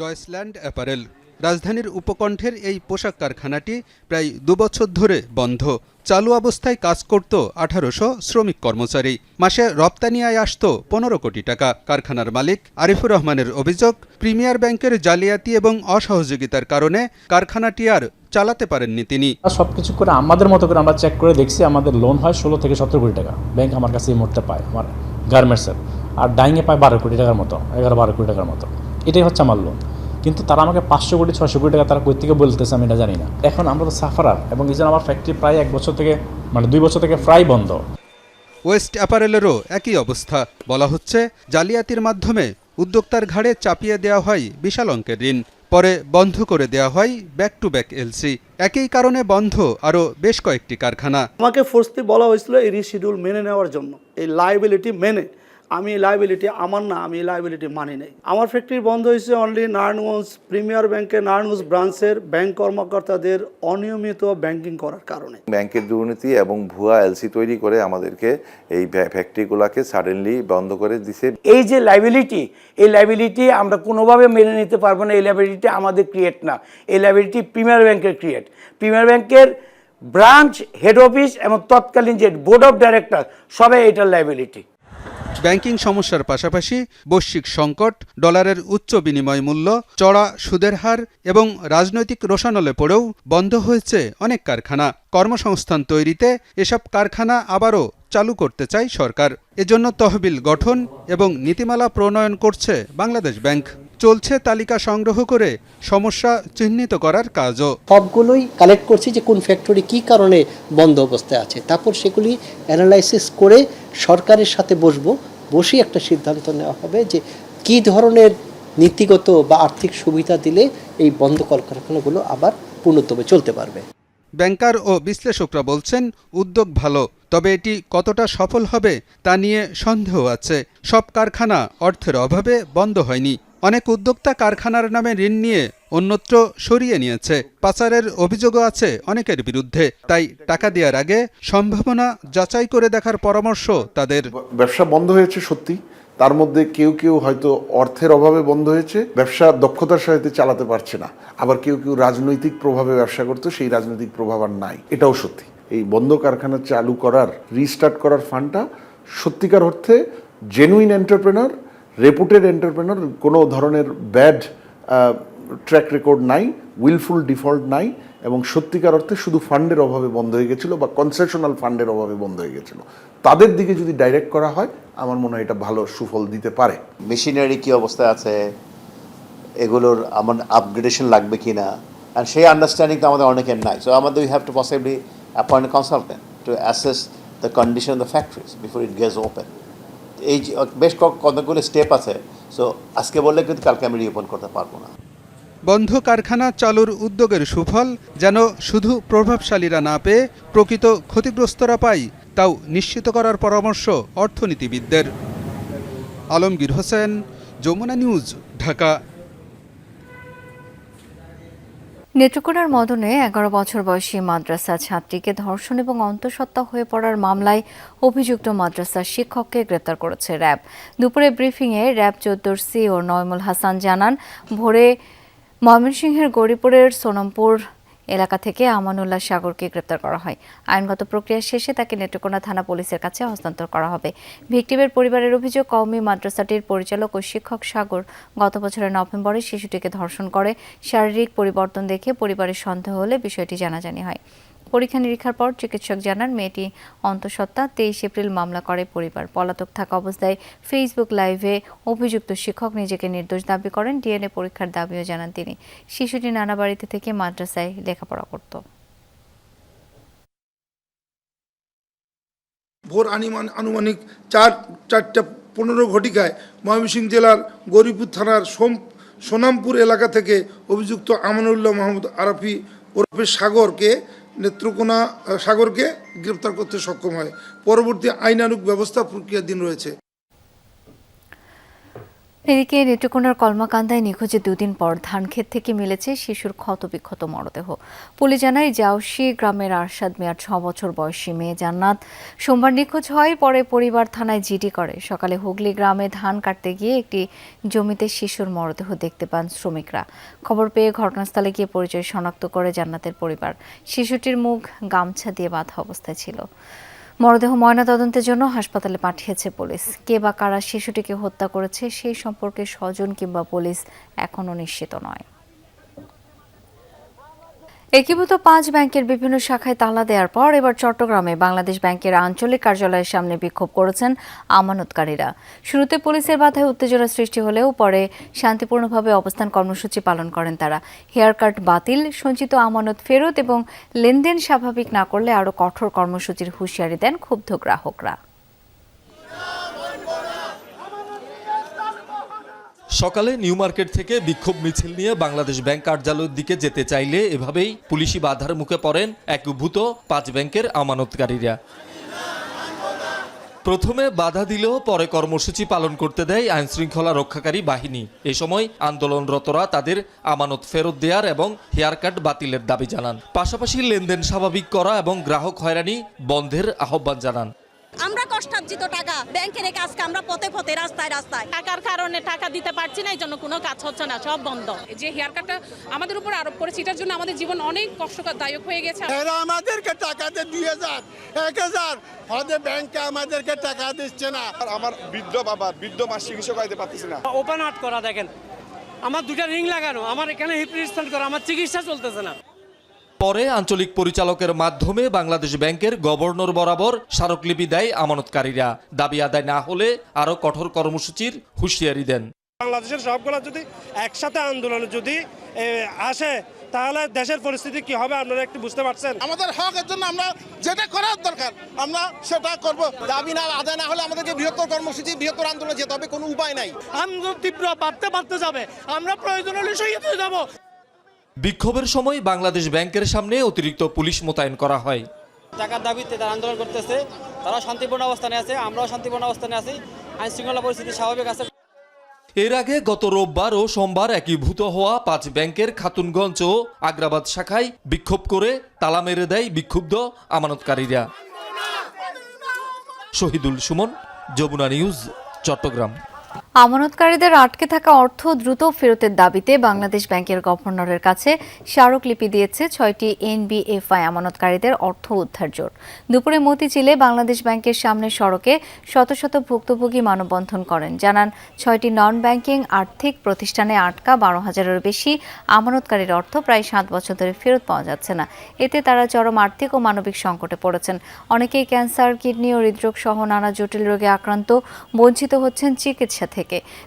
ডয়েচল্যান্ড অ্যাপারেল রাজধানীর উপকণ্ঠের এই পোশাক কারখানাটি প্রায় 2 বছর ধরে বন্ধ। চালু অবস্থায় কাজ করত 1800 শ্রমিক কর্মচারী। মাসে রপ্তানি আয় আসত 15 কোটি টাকা। কারখানার মালিক আরিফুর রহমানের অভিযোগ, প্রিমিয়ার ব্যাংকের জালিয়াতি এবং অসহযোগিতার কারণে কারখানাটি আর চালাতে পারেননি তিনি। সবকিছু করে আমাদের মতো করে আমরা চেক করে দেখছি, আমাদের লোন হয় 16 থেকে 17 কোটি টাকা। ব্যাংক আমার কাছে এই মুহূর্তে পায় আমার গার্মেন্টসের, আর ডাইংয়ে পায় 12 কোটি টাকার মতো, 11-12 কোটি টাকার মতো। এটাই হচ্ছে আমার লোন। কিন্তু তারা আমাকে 500 কোটি 600 কোটি টাকা তারা কই থেকে বলতেছে আমি এটা জানি না। এখন আমরা তো সাফারার, এবং এই জন্য আমার ফ্যাক্টরি প্রায় 2 বছর থেকে প্রায় বন্ধ। ওয়েস্ট অ্যাপারেলেরও একই অবস্থা। বলা হচ্ছে, জালিয়াতির মাধ্যমে উদ্যোক্তার ঘাড়ে চাপিয়ে দেওয়া হয় বিশাল অঙ্কের ঋণ, পরে বন্ধ করে দেওয়া হয় ব্যাক টু ব্যাক এলসি। একই কারণে বন্ধ আরও বেশ কয়েকটি কারখানা। আমাকে ফোর্সলি বলা হয়েছিল এই রিশিডিউল মেনে নেওয়ার জন্য, এই লায়াবিলিটি মেনে। আমি লায়াবিলিটি আমার না, আমি লায়াবিলিটি মানি নাই। আমার ফ্যাক্টরি বন্ধ হয়েছে অনলি নারায়ণগঞ্জ প্রিমিয়ার ব্যাংকের নারায়ণগঞ্জ ব্রাঞ্চের ব্যাংক কর্মকর্তাদের অনিয়মিত ব্যাংকিং করার কারণে। ব্যাংকের দুর্নীতি এবং ভুয়া এলসি তৈরি করে আমাদেরকে এই ফ্যাক্টরিগুলোকে সাডেনলি বন্ধ করে দিছে। এই যে লায়াবিলিটি, এই লায়াবিলিটি আমরা কোনোভাবে মেনে নিতে পারবো না। এই লায়াবিলিটি আমাদের ক্রিয়েট না, এই লায়াবিলিটি প্রিমিয়ার ব্যাংকের ক্রিয়েট। প্রিমিয়ার ব্যাংকের ব্রাঞ্চ, হেড অফিস এবং তৎকালীন যে বোর্ড অফ ডাইরেক্টর সবাই এটার লায়াবিলিটি। ব্যাংকিং সমস্যার পাশাপাশি বৈশ্বিক সংকট, ডলারের উচ্চ বিনিময় মূল্য, চড়া সুদের হার এবং রাজনৈতিক রোষানলে পড়েও বন্ধ হয়েছে অনেক কারখানা। কর্মসংস্থান তৈরিতে এসব কারখানা আবারও চালু করতে চায় সরকার। এজন্য তহবিল গঠন এবং নীতিমালা প্রণয়ন করছে বাংলাদেশ ব্যাংক। চলছে তালিকা সংগ্রহ করে সমস্যা চিহ্নিত করার কাজও। সবগুলোই কালেক্ট করছি যে কোন ফ্যাক্টরি কী কারণে বন্ধ অবস্থায় আছে, তারপর সেগুলি অ্যানালাইসিস করে সরকারের সাথে বসে একটা সিদ্ধান্ত নেওয়া হবে যে কী ধরনের নীতিগত বা আর্থিক সুবিধা দিলে এই বন্ধ কলকারখানাগুলো আবার পূর্ণতভাবে চলতে পারবে। ব্যাংকার ও বিশ্লেষকরা বলছেন উদ্যোগ ভালো, তবে এটি কতটা সফল হবে তা নিয়ে সন্দেহ আছে। সব কারখানা অর্থের অভাবে বন্ধ হয়নি। অনেক উদ্যোক্তা কারখানার নামে ঋণ নিয়ে অন্যত্র সরিয়ে নিয়েছে। পাচারের অভিযোগও আছে অনেকের বিরুদ্ধে। তাই টাকা দেওয়ার আগে সম্ভাবনা যাচাই করে দেখার পরামর্শ তাদের। ব্যবসা বন্ধ হয়েছে সত্যি, তার মধ্যে কেউ কেউ হয়তো অর্থের অভাবে বন্ধ হয়েছে, ব্যবসা দক্ষতার সাথে চালাতে পারছে না। আবার কেউ কেউ রাজনৈতিক প্রভাবে ব্যবসা করতো, সেই রাজনৈতিক প্রভাব আর নাই, এটাও সত্যি। এই বন্ধ কারখানা চালু করার, রিস্টার্ট করার ফান্ডটা সত্যিকার অর্থে জেনুইন এন্টারপ্রেনার, রেপুটেড এন্টারপ্রেনার, কোনো ধরনের ব্যাড ট্র্যাক রেকর্ড নাই, উইলফুল ডিফল্ট নাই, এবং সত্যিকার অর্থে শুধু ফান্ডের অভাবে বন্ধ হয়ে গেছিল বা কনসেশনাল ফান্ডের অভাবে বন্ধ হয়ে গেছিল, তাদের দিকে যদি ডাইরেক্ট করা হয় আমার মনে হয় এটা ভালো সুফল দিতে পারে। মেশিনারি কি অবস্থায় আছে, এগুলোর আমার আপগ্রেডেশন লাগবে কি না, আর সেই আন্ডারস্ট্যান্ডিং তো আমাদের অনেকের নাই। সো আমাদের we have to possibly appoint a consultant to assess the condition of the factories before it gets open. এই বেশ কতগুলো স্টেপ আছে, সো আজকে বললে কিন্তু কালকে আমি রিওপেন করতে পারবো না। বন্ধ কারখানা চালুর উদ্যোগের সুফল যেন শুধু প্রভাবশালীরা না পেয়ে প্রকৃত ক্ষতিগ্রস্তরা পায়, তাও নিশ্চিত করার পরামর্শ অর্থনীতিবিদদের। আলমগীর হোসেন, যমুনা নিউজ, ঢাকা। নেত্রকোনার মদনে 11 বছর বয়সী মাদ্রাসা ছাত্রীকে ধর্ষণ এবং অন্তঃসত্ত্বা হয়ে পড়ার মামলায় অভিযুক্ত মাদ্রাসার শিক্ষককে গ্রেপ্তার করেছে র্যাব। দুপুরে ব্রিফিংয়ে র্যাব 14 সিও নয়মুল হাসান জানান, ভোরে ময়মনসিংহের গৌরীপুরের সোনামপুর এলাকা থেকে আমানুল্লাহ সাগরকে গ্রেপ্তার করা হয়। আইনগত প্রক্রিয়া শেষে তাকে নেত্রকোনা থানা পুলিশের কাছে হস্তান্তর করা হবে। ভিকটিমের পরিবারের অভিযোগ, কওমি মাদ্রাসাটির পরিচালক ও শিক্ষক সাগর গত বছরের নভেম্বরে শিশুটিকে ধর্ষণ করে। শারীরিক পরিবর্তন দেখে পরিবারের সন্দেহ হলে বিষয়টি জানাজানি হয়। পরীক্ষা নিরীক্ষার পর চিকিৎসক জানান মেয়েটি অন্তঃসত্ত্বা। 23 এপ্রিল মামলা করে পরিবার। পলাতক থাকা অবস্থায় ফেসবুক লাইভে অভিযুক্ত শিক্ষক নিজেকে নির্দোষ দাবি করেন। ডিএনএ পরীক্ষার দাবিও জানান তিনি। শিশুটি নানা বাড়িতে থেকে মাদ্রাসায় লেখাপড়া করত। ভোর আনুমানিক 4:15 ঘটিকায় ময়মনসিংহ জেলার গৌরীপুর থানার সোনামপুর এলাকা থেকে অভিযুক্ত আমানুল্লাহ মাহমুদ আরাফি ওরফে সাগরকে গ্রেপ্তার করতে সক্ষম হয়। পরবর্তী আইনানুগ ব্যবস্থা প্রক্রিয়াধীন রয়েছে। এদিকে নেত্রকোনার কলমাকান্দায় নিখোঁজের 2 দিন পর ধানক্ষেত থেকে মিলেছে শিশুর ক্ষতবিক্ষত মরদেহ। পুলিশ জানায়, জাউশি গ্রামের আরশাদ মিয়ার 6 বছর বয়সী মেয়ে জান্নাত সোমবার নিখোঁজ হয়। পরে পরিবার থানায় জিডি করে। সকালে হুগলি গ্রামে ধান কাটতে গিয়ে একটি জমিতে শিশুর মরদেহ দেখতে পান শ্রমিকরা। খবর পেয়ে ঘটনাস্থলে গিয়ে পরিচয় শনাক্ত করে জান্নাতের পরিবার। শিশুটির মুখ গামছা দিয়ে বাঁধা অবস্থায় ছিল। মরদেহ ময়নাতদন্তের জন্য হাসপাতালে পাঠিয়েছে পুলিশ। কে বা কারা শিশুটিকে হত্যা করেছে সেই সম্পর্কে স্বজন কিংবা পুলিশ এখনও নিশ্চিত নয়। একীভূত 5 ব্যাংকের বিভিন্ন শাখায় তালা দেওয়ার পর এবার চট্টগ্রামে বাংলাদেশ ব্যাংকের আঞ্চলিক কার্যালয়ের সামনে বিক্ষোভ করেছেন আমানতকারীরা। শুরুতে পুলিশের বাধায় উত্তেজনা সৃষ্টি হলেও পরে শান্তিপূর্ণভাবে অবস্থান কর্মসূচি পালন করেন তারা। হেয়ার কাট বাতিল, সঞ্চিত আমানত ফেরত এবং লেনদেন স্বাভাবিক না করলে আরও কঠোর কর্মসূচির হুঁশিয়ারি দেন ক্ষুব্ধ গ্রাহকরা। সকালে নিউ মার্কেট থেকে বিক্ষোভ মিছিল নিয়ে বাংলাদেশ ব্যাংক কার্যালয়ের দিকে যেতে চাইলে এভাবেই পুলিশি বাধার মুখে পড়েন একীভূত 5 ব্যাংকের আমানতকারীরা। প্রথমে বাধা দিলেও পরে কর্মসূচি পালন করতে দেয় আইনশৃঙ্খলা রক্ষাকারী বাহিনী। এ সময় আন্দোলনরতরা তাদের আমানত ফেরত দেওয়ার এবং হেয়ার কাট বাতিলের দাবি জানান। পাশাপাশি লেনদেন স্বাভাবিক করা এবং গ্রাহক হয়রানি বন্ধের আহ্বান জানান। আমরা কষ্টার্জিত টাকা ব্যাংকের কাজকে আমরা পথে পথে রাস্তায় টাকার কারণে টাকা দিতে পারছি না, এই জন্য কোনো কাজ হচ্ছে না, সব বন্ধ। যে হেয়ার কাটটা আমাদের উপর আরোপ করেছে, এটার জন্য আমাদের জীবন অনেক কষ্টদায়ক হয়ে গেছে। এরা আমাদেরকে টাকা দিয়ে 2000 1000 আমাদের ব্যাংকে আমাদেরকে টাকা দিচ্ছে না। আমার বৃদ্ধ মাস চিকিৎসা করাইতে পারতেছি না। ওপেন হার্ট করা, দেখেন আমার 2টা রিং লাগানো, আমার এখানে হিপ রিপ্লেসমেন্ট করা, আমার চিকিৎসা চলতেছে না। পরে আঞ্চলিক পরিচালকের মাধ্যমে বাংলাদেশ ব্যাংকের গভর্নর বরাবর স্মারকলিপি দেয় আমানতকারীরা। দাবি আদায় না হলে আরও কঠোর কর্মসূচির হুঁশিয়ারি দেন। বাংলাদেশের সবগুলো যদি একসাথে আন্দোলনে যদি আসে তাহলে দেশের পরিস্থিতি কি হবে আপনারা একটু বুঝতে পারছেন। আমাদের হকের জন্য আমরা যেটা করার দরকার আমরা সেটা করব। দাবি না আদায় না হলে আমাদেরকে বৃহত্তর কর্মসূচি বৃহত্তর আন্দোলনে যেতে হবে, কোনো উপায় নাই। আন্দোলন তীব্র বাড়তে যাবে, আমরা প্রয়োজন হলে শহীদ হয়ে যাব। বিক্ষোভের সময় বাংলাদেশ ব্যাংকের সামনে অতিরিক্ত পুলিশ মোতায়েন করা হয়। টাকার দাবিতে তারা আন্দোলন করতেছে, তারা শান্তিপূর্ণ অবস্থানে আছে, আমরাও শান্তিপূর্ণ অবস্থানে আছি, আইন শৃঙ্খলা পরিস্থিতি স্বাভাবিক আছে। এর আগে গত রোববার ও সোমবার একীভূত হওয়া 5 ব্যাংকের খাতুনগঞ্জ ও আগ্রাবাদ শাখায় বিক্ষোভ করে তালা মেরে দেয় বিক্ষুব্ধ আমানতকারীরা। শহীদুল সুমন, যমুনা নিউজ, চট্টগ্রাম। আমানতকারীদের আটকে থাকা অর্থ দ্রুত ফেরতের দাবিতে বাংলাদেশ ব্যাংকের গভর্নরের কাছে স্মারকলিপি দিয়েছে 6টি এনবিএফআই আমানতকারীদের অর্থ উদ্ধার জোট। দুপুরে মতিঝিলে বাংলাদেশ ব্যাংকের সামনের সড়কে শত শত ভুক্তভোগী মানববন্ধন করেন। জানান 6টি নন ব্যাংকিং আর্থিক প্রতিষ্ঠানে আটকা 12,000-এর বেশি আমানতকারীর অর্থ প্রায় 7 বছর ধরে ফেরত পাওয়া যাচ্ছে না। এতে তারা চরম আর্থিক ও মানবিক সংকটে পড়েছেন। অনেকেই ক্যান্সার, কিডনি ও হৃদরোগ সহ নানা জটিল রোগে আক্রান্ত, বঞ্চিত হচ্ছেন চিকিৎসা থেকে।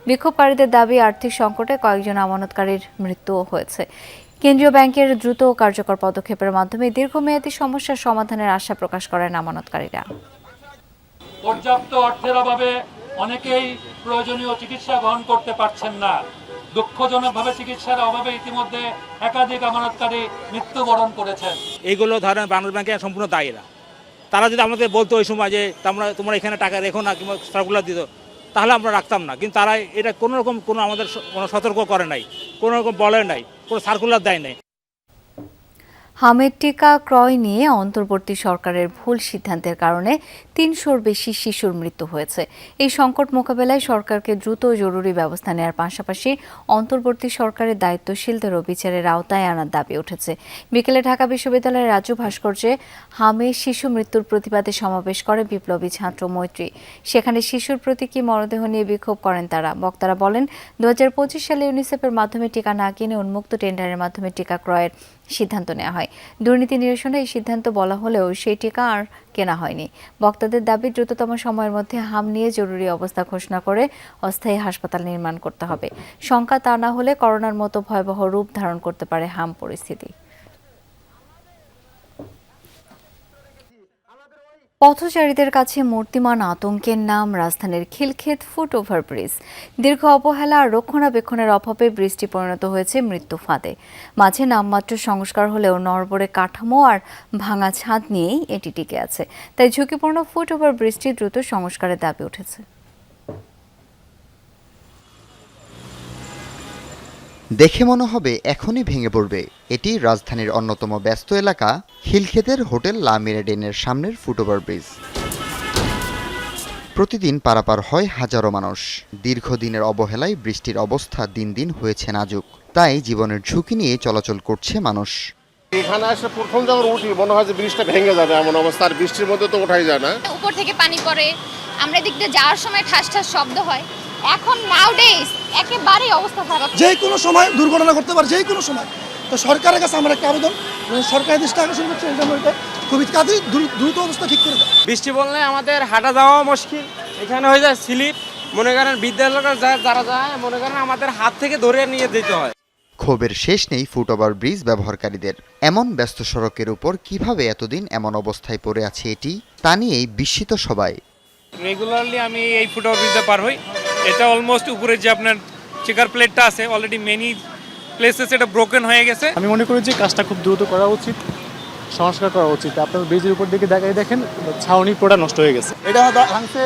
বিক্ষোভকারীদের দাবি, আর্থিক সংকটে কয়েকজন আমানতকারীর মৃত্যুও হয়েছে। কেন্দ্রীয় ব্যাংকের দ্রুত ও কার্যকর পদক্ষেপের মাধ্যমে দীর্ঘমেয়াদী সমস্যার সমাধানের আশা প্রকাশ করেন আমানতকারীরা। পর্যাপ্ত অর্থের অভাবে অনেকেই প্রয়োজনীয় চিকিৎসা গ্রহণ করতে পারছেন না। দুঃখজনকভাবে চিকিৎসার অভাবে ইতিমধ্যে একাধিক আমানতকারী মৃত্যুবরণ করেছেন। এইগুলো ধরেন বাংলাদেশ ব্যাংকের সম্পূর্ণ দায়ী না। তারা যদি আমাদের বলতো ওই সময় যে তোমরা এখানে টাকা রেখো না কিংবা সার্কুলার দিত, তাহলে আমরা রাখতাম না। কিন্তু তারা এটা কোনো আমাদের কোনো সতর্ক করে নাই, কোনো রকম বলে নাই, কোনো সার্কুলার দেয় নাই। হামের টিকা ক্রয় নিয়ে অন্তর্বর্তী সরকারের ভুল সিদ্ধান্তের কারণে 300-র বেশি শিশুর মৃত্যু হয়েছে। এই সংকট মোকাবেলায় সরকারকে দ্রুত জরুরি ব্যবস্থা নেওয়ার পাশাপাশি অন্তর্বর্তী সরকারের দায়িত্বশীলদেরও বিচারের আওতায় আনার দাবি উঠেছে। বিকেলে ঢাকা বিশ্ববিদ্যালয়ের রাজু ভাস্কর্যে হামে শিশু মৃত্যুর প্রতিবাদে সমাবেশ করে বিপ্লবী ছাত্র মৈত্রী। সেখানে শিশুর প্রতীকী মরদেহ নিয়ে বিক্ষোভ করেন তারা। বক্তারা বলেন, 2025 সালে ইউনিসেফের মাধ্যমে টিকা না কিনে উন্মুক্ত টেন্ডারের মাধ্যমে টিকা ক্রয়ের সিদ্ধান্ত নেওয়া হয়। দুর্নীতি নিরসনে এই সিদ্ধান্ত বলা হলেও সেই টিকা আর কেনা হয়নি। বক্তাদের দাবি, দ্রুততম সময়ের মধ্যে হাম নিয়ে জরুরি অবস্থা ঘোষণা করে অস্থায়ী হাসপাতাল নির্মাণ করতে হবে। শঙ্কা তা না হলে করোনার মতো ভয়াবহ রূপ ধারণ করতে পারে হাম পরিস্থিতি। পথচারীদের কাছে মূর্তিমান আতঙ্কের নাম রাজধানীর খিলক্ষেত ফুট ওভারব্রিজ। দীর্ঘ অবহেলা আর রক্ষণাবেক্ষণের অভাবে ব্রিজটি পরিণত হয়েছে মৃত্যু ফাঁদে। মাঝে নামমাত্র সংস্কার হলেও নড়বড়ে কাঠামো আর ভাঙা ছাদ নিয়েই এটি টিকে আছে। তাই ঝুঁকিপূর্ণ ফুট ওভারব্রিজটি দ্রুত সংস্কারের দাবি উঠেছে। দেখে মনে হবে এখনই ভেঙে পড়বে। এটি রাজধানীর অন্যতম ব্যস্ত এলাকা খিলক্ষেতের হোটেল লা মিরাডেনের সামনের ফুটওভার ব্রিজ। প্রতিদিন পারাপার হয় হাজারো মানুষ। দীর্ঘদিনের অবহেলায় বৃষ্টির অবস্থা দিন দিন হয়েছে নাজুক। তাই জীবনের ঝুঁকি নিয়ে চলাচল করছে মানুষ। এখানে এসে প্রথম যখন উঠি মনে হয় যে ব্রিজটা ভেঙে যাবে এমন অবস্থা, আর বৃষ্টির মধ্যে তো ওঠাই যায় না। উপর থেকে পানি পড়ে, আমরা দিক দিয়ে যাওয়ার সময় ঠাস ঠাস শব্দ হয়। এখন নাউডেজ একেবারেই অবস্থা খারাপ, যে কোনো সময় দুর্ঘটনা করতে পারে, যে কোনো সময়। তো সরকারের কাছে আমার একটা আবেদন, সরকারের দৃষ্টি আকর্ষণ করছে এটা খুবই তাড়াতাড়ি দ্রুত অবস্থা ঠিক করে দেয়। বৃষ্টি বললে আমাদের হাঁটা যাওয়া মুশকিল, এখানে হয়ে যায় স্লিপ। মনে করেন বিদ্যালয়ের যারা যায় মনে করেন আমাদের হাত থেকে ধরে নিয়ে যেতে হয়। ক্ষোভের শেষ নেই ফুটওভার ব্রিজ ব্যবহারকারীদের। এমন ব্যস্ত সড়কের উপর কিভাবে এতদিন এমন অবস্থায় পড়ে আছে এটি, তা নিয়েই বিস্মিত সবাই। রেগুলারলি আমি এই ফুটওভার ব্রিজে পার হই। এটা অলমোস্ট উপরে যে আপনার চেকার প্লেটটা আছে অলরেডি মেনি প্লেসেস এটা ব্রোকেন হয়ে গেছে। আমি মনে করি যে কাজটা খুব দ্রুত করা উচিত, সংস্কার করা উচিত। আপনার ব্রিজের উপর দিকে দেখেন ছাউনি পুরোটা নষ্ট হয়ে গেছে। এটা ভাঙছে,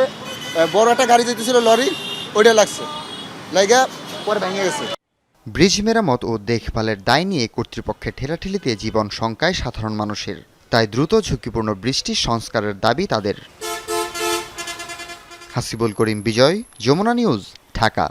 বড় একটা গাড়ি যেতেছিল লরি, ওইটা লাগছে লাগা পরে ভেঙে গেছে। ব্রিজ মেরামত ও দেখভালের দায় নিয়ে কর্তৃপক্ষের ঠেলাঠেলিতে জীবন শঙ্কায় সাধারণ মানুষের। তাই দ্রুত ঝুঁকিপূর্ণ বৃষ্টি সংস্কারের দাবি তাদের। হাসিবুল করিম বিজয়, যমুনা নিউজ, ঢাকা।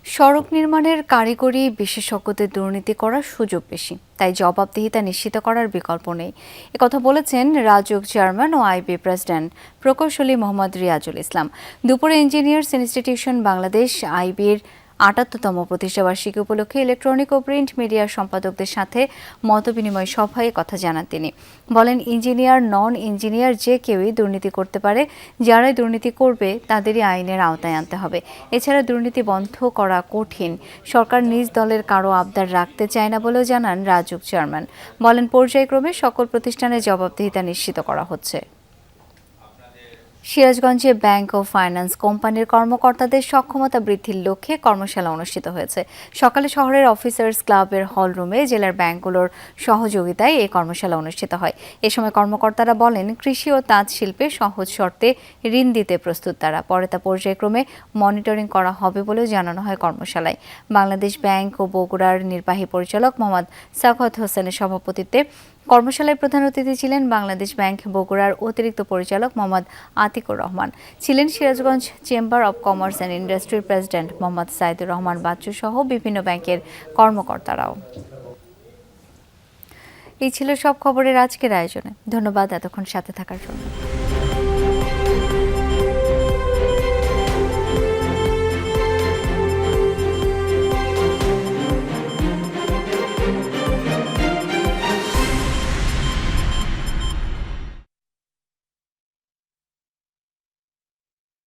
সড়ক নির্মাণের কারিগরি বিশেষজ্ঞদের দুর্নীতি করার সুযোগ বেশি, তাই জবাবদিহিতা নিশ্চিত করার বিকল্প নেই। একথা বলেছেন রাজউক চেয়ারম্যান ও আইবি প্রেসিডেন্ট প্রকৌশলী মোহাম্মদ রিয়াজুল ইসলাম। দুপুরে ইঞ্জিনিয়ার্স ইনস্টিটিউশন বাংলাদেশ আইবির ৭৮তম প্রতিষ্ঠাবার্ষিকী উপলক্ষে ইলেকট্রনিক ও প্রিন্ট মিডিয়ার সম্পাদকদের সাথে মতবিনিময় সভায় কথা জানান তিনি। বলেন, ইঞ্জিনিয়ার, নন ইঞ্জিনিয়ার যে কেউই দুর্নীতি করতে পারে, যারাই দুর্নীতি করবে তাদেরই আইনের আওতায় আনতে হবে। এছাড়া দুর্নীতি বন্ধ করা কঠিন। সরকার নিজ দলের কারো আবদার রাখতে চায় না বলেও জানান রাজউক চেয়ারম্যান। বলেন, পর্যায়ক্রমে সকল প্রতিষ্ঠানের জবাবদিহিতা নিশ্চিত করা হচ্ছে। সিরাজগঞ্জে ব্যাংক ও ফাইন্যান্স কোম্পানির কর্মকর্তাদের সক্ষমতা বৃদ্ধির লক্ষ্যে কর্মশালা অনুষ্ঠিত হয়েছে। সকালে শহরের অফিসার্স ক্লাবের হলরুমে জেলার ব্যাংকগুলোর সহযোগিতায় এই কর্মশালা অনুষ্ঠিত হয়। এ সময় কর্মকর্তারা বলেন, কৃষি ও তাঁত শিল্পে সহজ শর্তে ঋণ দিতে প্রস্তুত তারা। পরে তা পর্যায়ক্রমে মনিটরিং করা হবে বলেও জানানো হয় কর্মশালায়। বাংলাদেশ ব্যাংক ও বগুড়ার নির্বাহী পরিচালক মোহাম্মদ সাখাওয়াত হোসেনের সভাপতিত্বে কর্মশালায় প্রধান অতিথি ছিলেন বাংলাদেশ ব্যাংক বগুড়ার অতিরিক্ত পরিচালক মোহাম্মদ আতিকুর রহমান। ছিলেন Sirajganj chamber of commerce and ইন্ডাস্ট্রির প্রেসিডেন্ট মোহাম্মদ সাইদুর রহমান বাচ্চু সহ বিভিন্ন ব্যাংকের কর্মকর্তারাও। এই ছিল সব খবরের আজকের আয়োজনে। ধন্যবাদ এতক্ষণ সাথে থাকার জন্য।